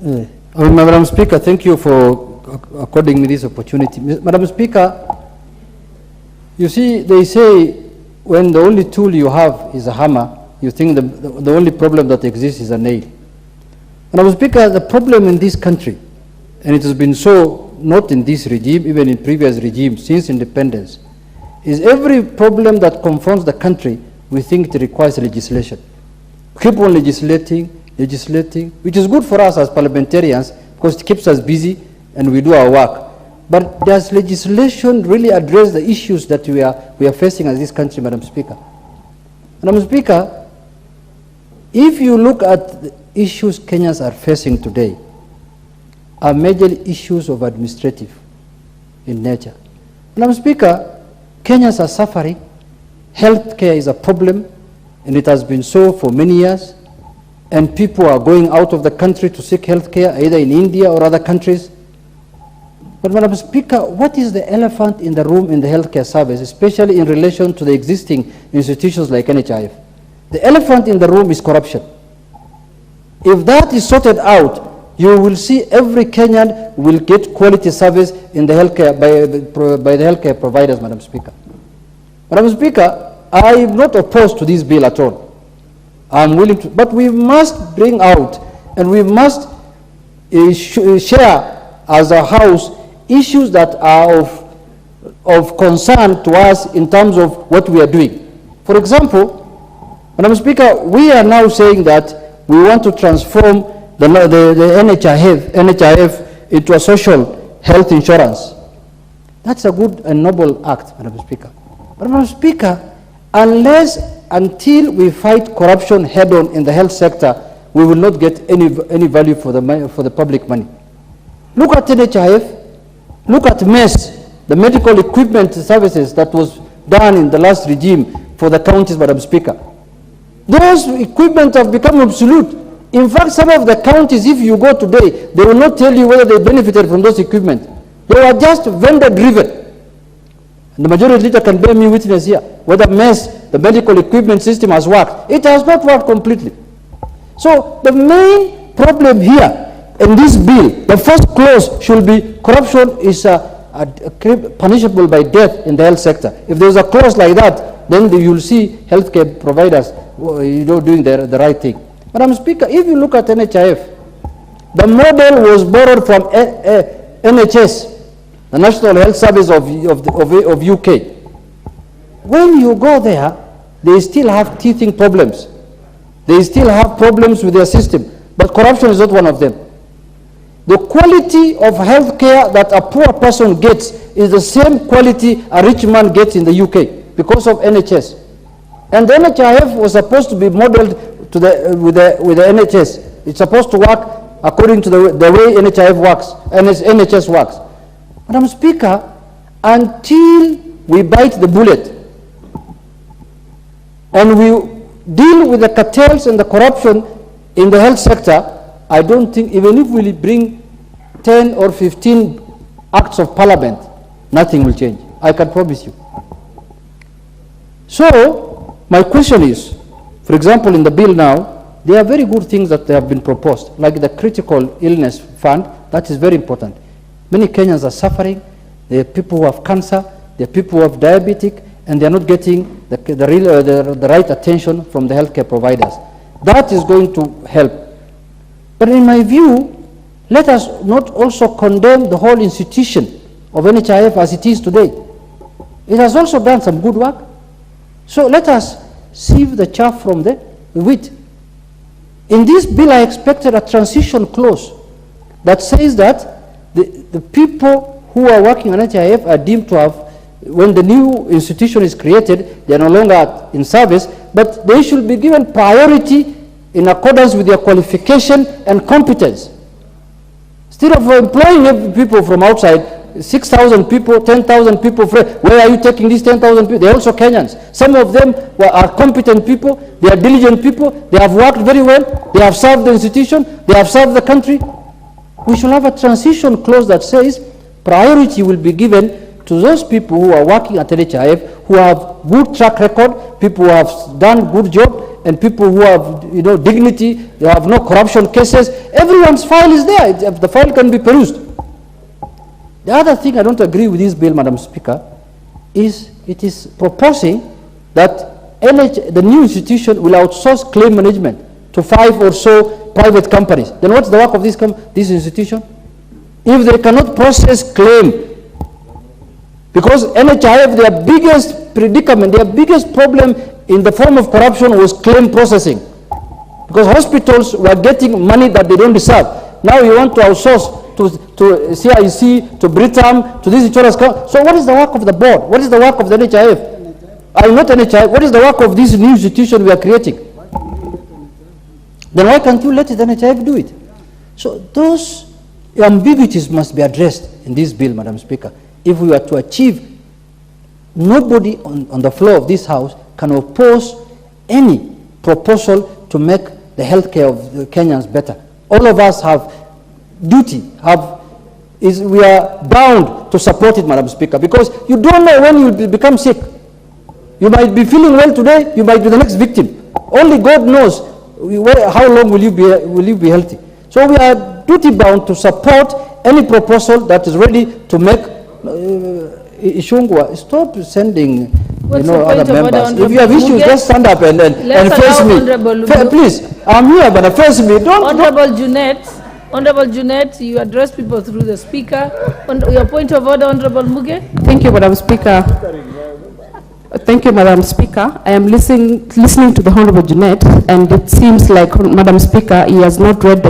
Madam Speaker, thank you for according me this opportunity. Madam Speaker, you see, they say when the only tool you have is a hammer, you think the only problem that exists is a nail. Madam Speaker, the problem in this country, and it has been so not in this regime, even in previous regimes since independence, is every problem that confronts the country, we think it requires legislation. Keep on legislating, which is good for us as parliamentarians because it keeps us busy and we do our work. But does legislation really address the issues that we are facing as this country, Madam Speaker? Madam Speaker, if you look at the issues Kenyans are facing today, are major issues of administrative in nature. Madam Speaker, Kenyans are suffering. Healthcare is a problem, and it has been so for many years. And people are going out of the country to seek healthcare, either in India or other countries. But Madam Speaker, what is the elephant in the room in the healthcare service, especially in relation to the existing institutions like NHIF? The elephant in the room is corruption. If that is sorted out, you will see every Kenyan will get quality service in the healthcare by the healthcare providers, Madam Speaker. Madam Speaker, I am not opposed to this bill at all. I'm willing to, but we must bring out and we must share as a house issues that are of concern to us in terms of what we are doing. For example, Madam Speaker, we are now saying that we want to transform the NHIF into a social health insurance. That's a good and noble act, Madam Speaker. But Madam Speaker, until we fight corruption head-on in the health sector, we will not get any value for the public money. Look at NHIF, look at MES, the medical equipment services that was done in the last regime for the counties, Madam Speaker. Those equipment have become obsolete. In fact, some of the counties, if you go today, they will not tell you whether they benefited from those equipment. They were just vendor-driven. And the majority leader can bear me witness here, whether MES, the medical equipment system, has worked. It has not worked completely. So the main problem here in this bill, the first clause should be corruption is punishable by death in the health sector. If there's a clause like that, then you'll see healthcare providers doing the right thing. Madam Speaker, if you look at NHIF, the model was borrowed from NHS, the National Health Service of UK. When you go there, they still have teething problems. They still have problems with their system, but corruption is not one of them. The quality of health care that a poor person gets is the same quality a rich man gets in the UK because of NHS. And the NHIF was supposed to be modeled with the NHS. It's supposed to work according to the way NHIF works, NHS works. Madam Speaker, until we bite the bullet and we deal with the cartels and the corruption in the health sector, I don't think, even if we bring 10 or 15 acts of parliament, nothing will change. I can promise you. So, my question is, for example, in the bill now, there are very good things that have been proposed, like the critical illness fund. That is very important. Many Kenyans are suffering. There are people who have cancer. There are people who have diabetic, and they are not getting the right attention from the healthcare providers. That is going to help. But in my view, let us not also condemn the whole institution of NHIF as it is today. It has also done some good work. So let us sieve the chaff from the wheat. In this bill, I expected a transition clause that says that the people who are working on NHIF are deemed to have, when the new institution is created, they are no longer in service, but they should be given priority in accordance with their qualification and competence. Instead of employing people from outside, 6,000 people, 10,000 people, where are you taking these 10,000 people? They're also Kenyans. Some of them are competent people, they are diligent people, they have worked very well, they have served the institution, they have served the country. We should have a transition clause that says priority will be given to those people who are working at NHIF, who have good track record, people who have done good job, and people who have, dignity, they have no corruption cases. Everyone's file is there. The file can be perused. The other thing I don't agree with this bill, Madam Speaker, is it is proposing that the new institution will outsource claim management to 5 or so private companies. Then what's the work of this institution? If they cannot process claim, because NHIF, their biggest predicament, their biggest problem in the form of corruption was claim processing. Because hospitals were getting money that they don't deserve. Now you want to outsource to CIC, to Britam, to this insurance company. So what is the work of the board? What is the work of the NHIF? I'm not NHIF. What is the work of this new institution we are creating? Then why can't you let the NHIF do it? So those ambiguities must be addressed in this bill, Madam Speaker. If we are to achieve, nobody on the floor of this House can oppose any proposal to make the healthcare of the Kenyans better. All of us have duty, we are bound to support it, Madam Speaker, because you don't know when you will become sick. You might be feeling well today, you might be the next victim. Only God knows how long will you be healthy. So we are duty bound to support any proposal that is ready to make Ichungwa stop sending other members. If you have issues, just stand up and face me. Please, I'm here, but face me. Honorable Junet, you address people through the speaker. On your point of order, Honorable Muge. Thank you, Madam Speaker. Thank you, Madam Speaker. I am listening to the Honorable Junet, and it seems like, Madam Speaker, he has not read the